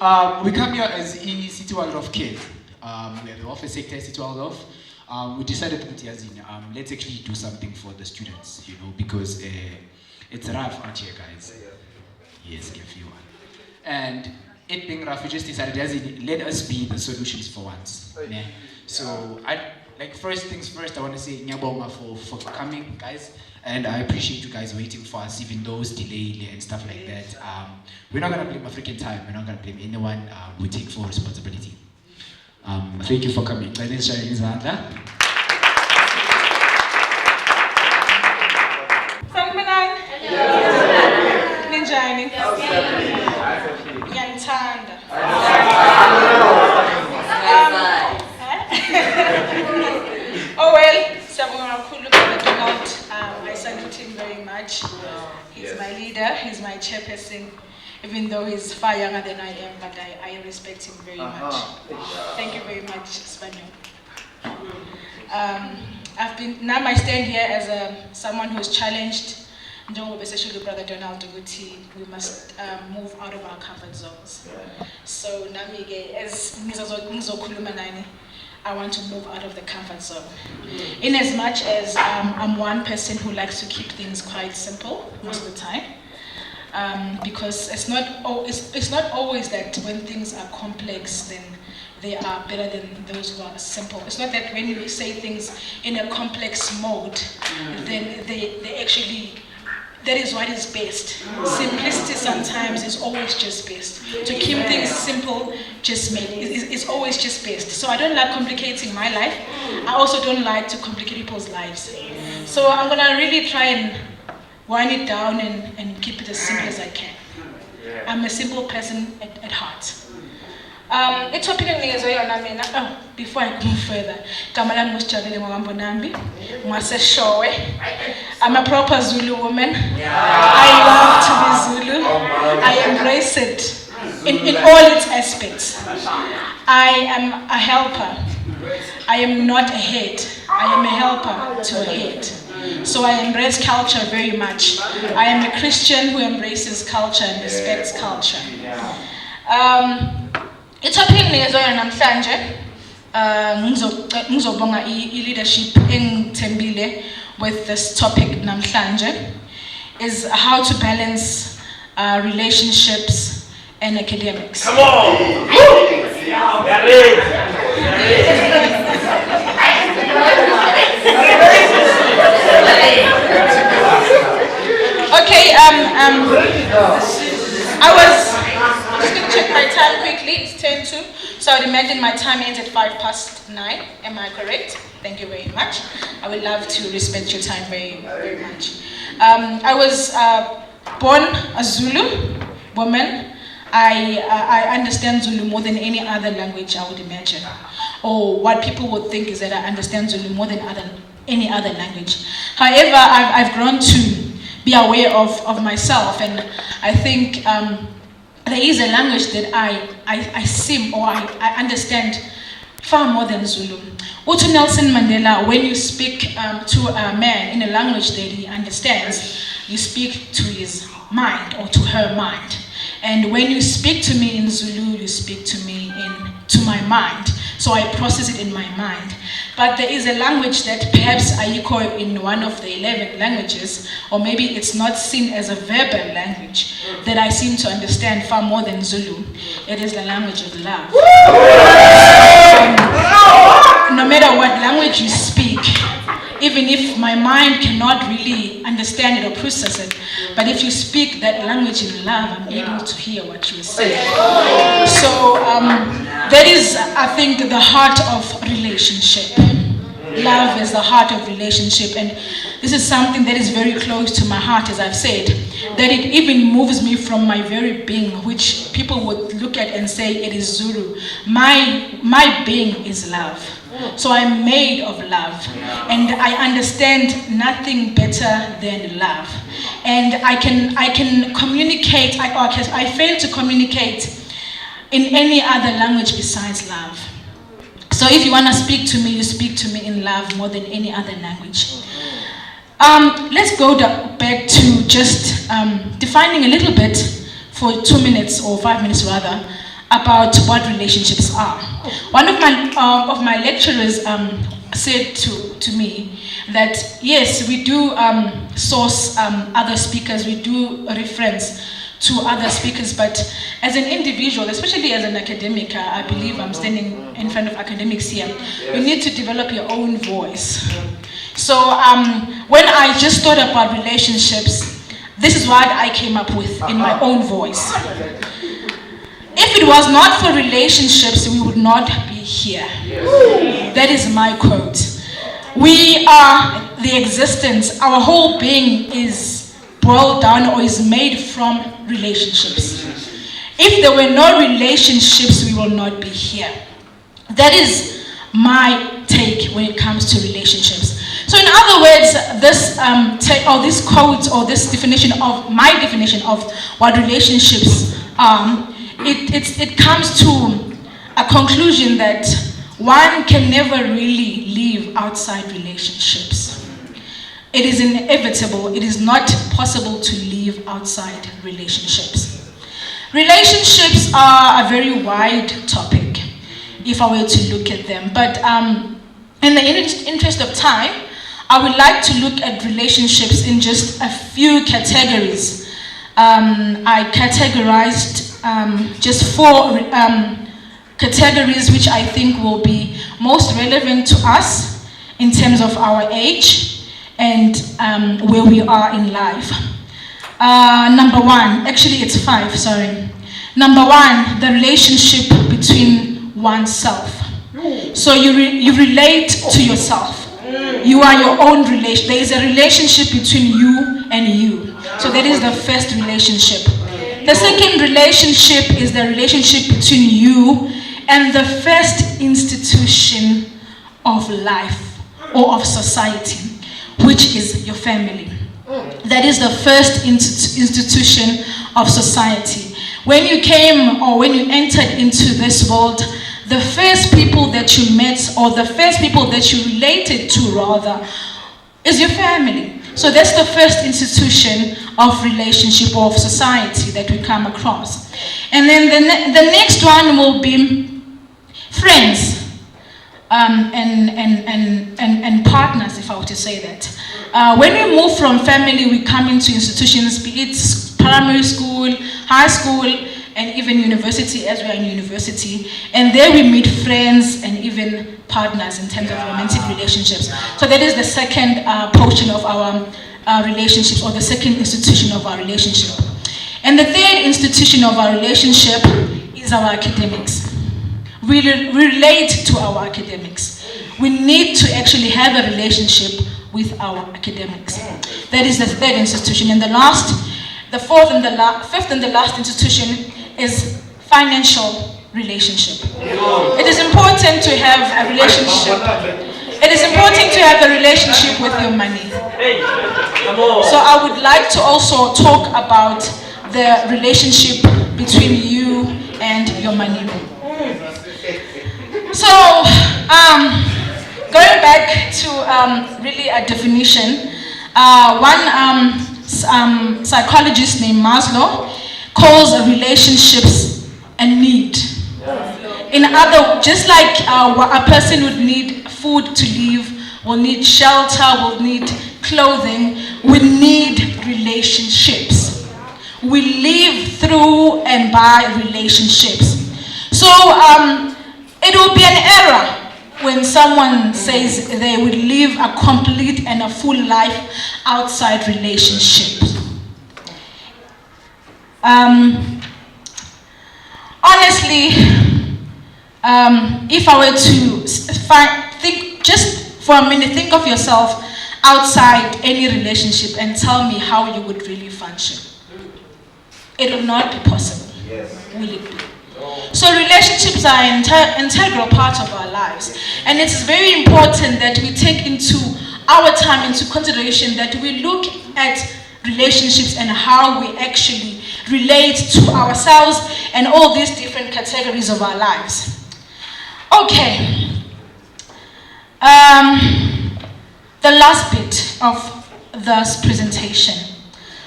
We come here as City Waldorf Cares. We are the office sector, City Waldorf. We decided to put let's actually do something for the students, because it's rough out here, guys. Yes, give you one. And it being rough, we just decided, let us be the solutions for once. Yeah. So, first things first, I want to say nyabonga for coming, guys. And I appreciate you guys waiting for us, even those delay and stuff like that. We're not going to blame African time. We're not going to blame anyone. We take full responsibility. Thank you for coming. Let's share his hand. Ninjani. Yantanda. Oh well, I salute him very much. He's my leader, he's my chairperson, even though he's far younger than I am, but I respect him very much. Thank you very much, Spaniel. Now I stand here as someone who's challenged. Brother Donald, we must move out of our comfort zones. So as I want to move out of the comfort zone. In as much as I'm one person who likes to keep things quite simple most of the time, because it's not always that when things are complex, then they are better than those who are simple. It's not that when you say things in a complex mode, then they actually. That is what is best. Simplicity sometimes is always just best. To keep things simple is always just best. So I don't like complicating my life. I also don't like to complicate people's lives. So I'm gonna really try and wind it down and keep it as simple as I can. I'm a simple person at heart. Before I go further, I'm a proper Zulu woman. I love to be Zulu. I embrace it in all its aspects. I am a helper. I am not a head. I am a helper to a head. So I embrace culture very much. I am a Christian who embraces culture and respects culture. Namhlanje ngizobonga leadership engithembile with this topic namhlanje is how to balance relationships and academics. Come on! Okay, I was just going to check my time quickly. It's 10:02, so I would imagine my time ends at 9:05. Am I correct? Thank you very much. I would love to respect your time very, very much. I was born a Zulu woman. I understand Zulu more than any other language I would imagine. Or what people would think is that I understand Zulu more than any other language. However, I've grown to be aware of myself, and I think there is a language that I understand far more than Zulu. Utu Nelson Mandela, when you speak to a man in a language that he understands, you speak to his mind or to her mind. And when you speak to me in Zulu, you speak to me to my mind. So I process it in my mind. But there is a language that perhaps Ayiko in one of the 11 languages, or maybe it's not seen as a verbal language, that I seem to understand far more than Zulu. It is the language of love. No matter what language you speak, even if my mind cannot really understand it or process it, but if you speak that language in love, I'm able to hear what you say. So that is, I think, the heart of relationship. Love is the heart of relationship, and this is something that is very close to my heart, as I've said, that it even moves me from my very being, which people would look at and say it is Zulu. My being is love. So I'm made of love, and I understand nothing better than love. And I can communicate, I fail to communicate in any other language besides love. So if you want to speak to me, you speak to me in love more than any other language. Let's go back to just defining a little bit for 2 minutes or 5 minutes rather, about what relationships are. One of my lecturers said to me that yes, we do source other speakers, we do reference to other speakers, but as an individual, especially as an academic, I believe I'm standing in front of academics here, you need to develop your own voice. So when I just thought about relationships, this is what I came up with in my own voice. If it was not for relationships, we would not be here. That is my quote. We are the existence, our whole being is boiled down or is made from relationships. If there were no relationships, we will not be here. That is my take when it comes to relationships. So in other words, this quote or this definition of my definition of what relationships are, it comes to a conclusion that one can never really live outside relationships. It is inevitable, it is not possible to live outside relationships. Relationships are a very wide topic, if I were to look at them. But in the interest of time, I would like to look at relationships in just a few categories. I categorized just 4 categories which I think will be most relevant to us in terms of our age and where we are in life. Number 1, actually it's 5, sorry. Number 1, the relationship between oneself. So you relate to yourself. You are your own relation. There is a relationship between you and you. So that is the first relationship. The second relationship is the relationship between you and the first institution of life or of society, which is your family. That is the first institution of society. When you came or when you entered into this world, the first people that you met or the first people that you related to rather is your family. So that's the first institution of relationship or of society that we come across. And then the next one will be friends and partners, if I were to say that. When we move from family, we come into institutions, be it primary school, high school, and even university, as we are in university. And there we meet friends and even partners in terms of romantic relationships. So that is the second portion of our relationships, or the second institution of our relationship. And the third institution of our relationship is our academics. We relate to our academics. We need to actually have a relationship with our academics. That is the third institution. And the fifth and the last institution is financial relationship. It is important to have a relationship. It is important to have a relationship with your money. So I would like to also talk about the relationship between you and your money. So going back to really a definition, one psychologist named Maslow calls relationships a need. Just like a person would need food to live, will need shelter, will need clothing, we need relationships. We live through and by relationships. So it will be an error when someone says they would live a complete and a full life outside relationships. Honestly, if I were to think just for a minute, think of yourself outside any relationship and tell me how you would really function. It will not be possible. Yes. Will it be? So relationships are an integral part of our lives. And it's very important that we take into our time into consideration that we look at relationships and how we actually relate to ourselves and all these different categories of our lives. Okay. The last bit of this presentation.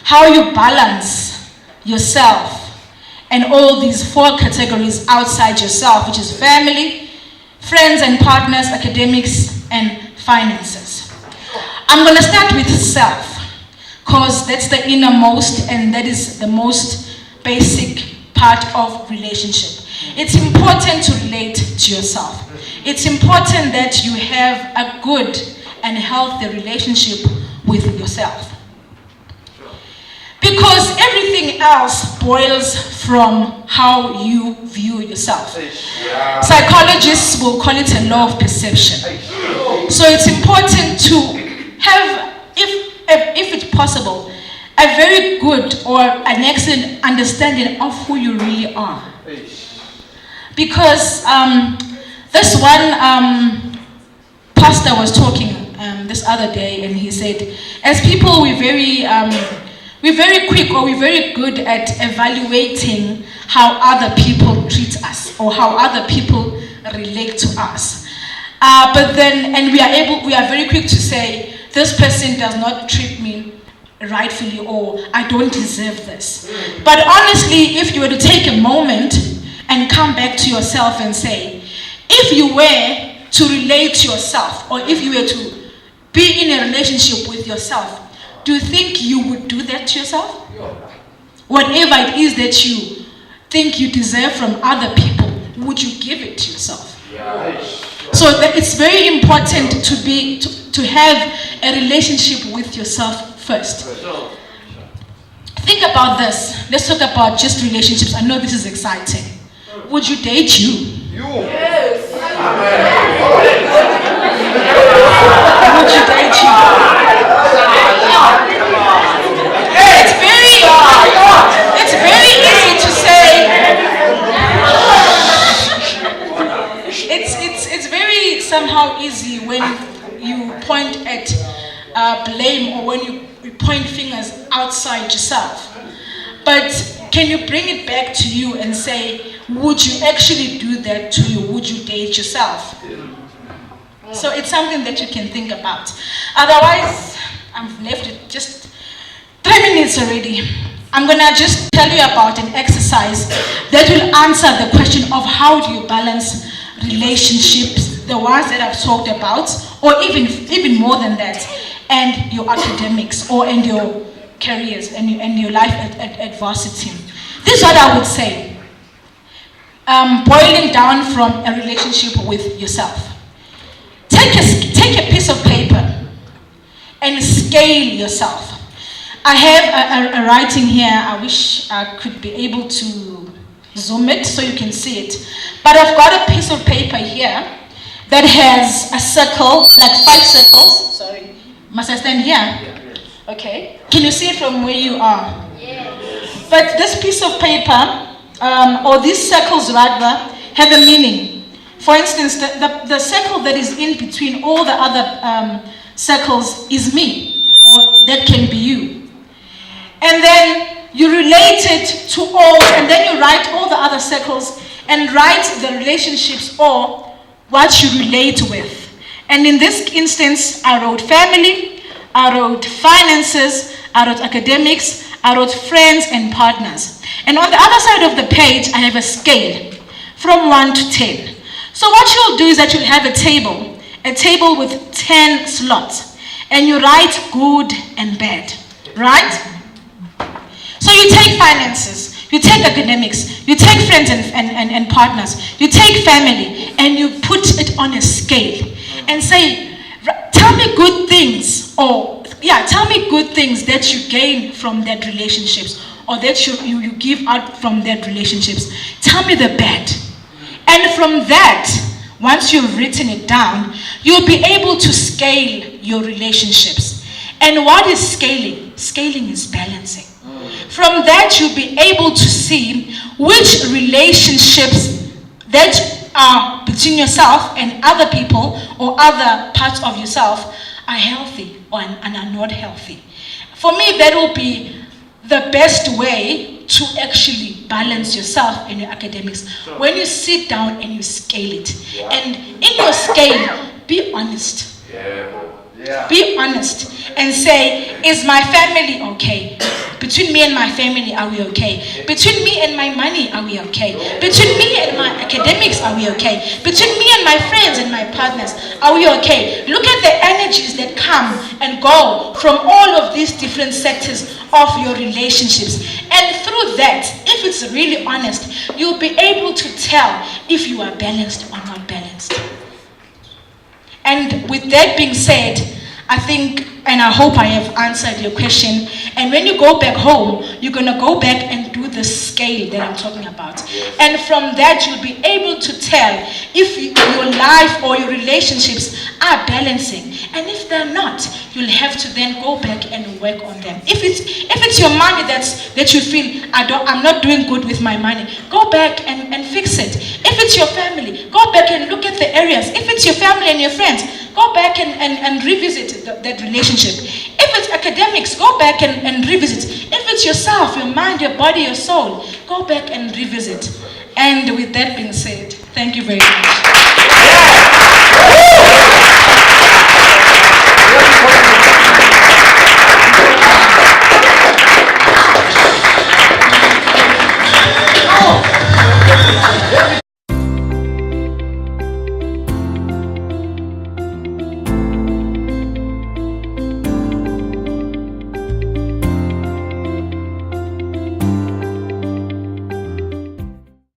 How you balance yourself and all these 4 categories outside yourself, which is family, friends and partners, academics, and finances. I'm going to start with self, because that's the innermost and that is the most basic part of relationship. It's important to relate to yourself. It's important that you have a good and healthy relationship with yourself. Because everything else boils from how you view yourself. Psychologists will call it a law of perception. So it's important to have, if it's possible, a very good or an excellent understanding of who you really are. Because this one pastor was talking this other day, and he said, as people, we're very quick, or we're very good at evaluating how other people treat us or how other people relate to us. But then, and we are very quick to say, this person does not treat me rightfully, or I don't deserve this. But honestly, if you were to take a moment and come back to yourself and say, if you were to relate to yourself, or if you were to be in a relationship with yourself, do you think you would do that to yourself? Whatever it is that you think you deserve from other people, would you give it to yourself? So that it's very important to have a relationship with yourself first. Think about this. Let's talk about just relationships. I know this is exciting. Would you date you? Yes. Would you date you? It's very easy to say. It's very somehow easy when you point at blame, or when you point fingers outside yourself. But can you bring it back to you and say, would you actually do that to you? Would you date yourself? So it's something that you can think about. Otherwise, I've left it just 3 minutes already. I'm going to just tell you about an exercise that will answer the question of how do you balance relationships, the ones that I've talked about, or even more than that, and your academics, or and your careers and your life at varsity. This is what I would say. Boiling down from a relationship with yourself. Take a piece of paper and scale yourself. I have a writing here. I wish I could be able to zoom it so you can see it. But I've got a piece of paper here that has a circle, like 5 circles. Sorry. Must I stand here? Okay. Can you see it from where you are? Yes. But this piece of paper, or these circles rather, have a meaning. For instance, the circle that is in between all the other circles is me, or that can be you. And then you relate it to all, and then you write all the other circles and write the relationships or what you relate with. And in this instance, I wrote family, I wrote finances, I wrote academics, I wrote friends and partners. And on the other side of the page, I have a scale from 1 to 10. So what you'll do is that you'll have a table with 10 slots, and you write good and bad, right? So you take finances, you take academics, you take friends and partners, you take family, and you put it on a scale and say, tell me good things, tell me good things that you gain from that relationships, or that you give out from that relationships. Tell me the bad. And from that, once you've written it down, you'll be able to scale your relationships. And what is scaling? Scaling is balancing. From that, you'll be able to see which relationships that are between yourself and other people or other parts of yourself are healthy and are not healthy. For me, that will be the best way to actually balance yourself and your academics. Sure. When you sit down and you scale it. Yeah. And in your scale, be honest. Yeah. Be honest and say, is my family okay? Between me and my family, are we okay? Between me and my money, are we okay? Between me and my academics, are we okay? Between me and my friends and my partners, are we okay? Look at the energies that come and go from all of these different sectors of your relationships. And through that, if it's really honest, you'll be able to tell if you are balanced or not balanced. And with that being said, I think, and I hope I have answered your question. And when you go back home, you're going to go back and do the scale that I'm talking about. And from that, you'll be able to tell if your life or your relationships are balancing. And if they're not, you'll have to then go back and work on them. If it's your money that you feel, I'm not doing good with my money, go back and fix it. If it's your family, go back and look at the areas. If it's your family and your friends, go back and revisit that relationship. If it's academics, go back and revisit. If it's yourself, your mind, your body, your soul, go back and revisit. And with that being said, thank you very much.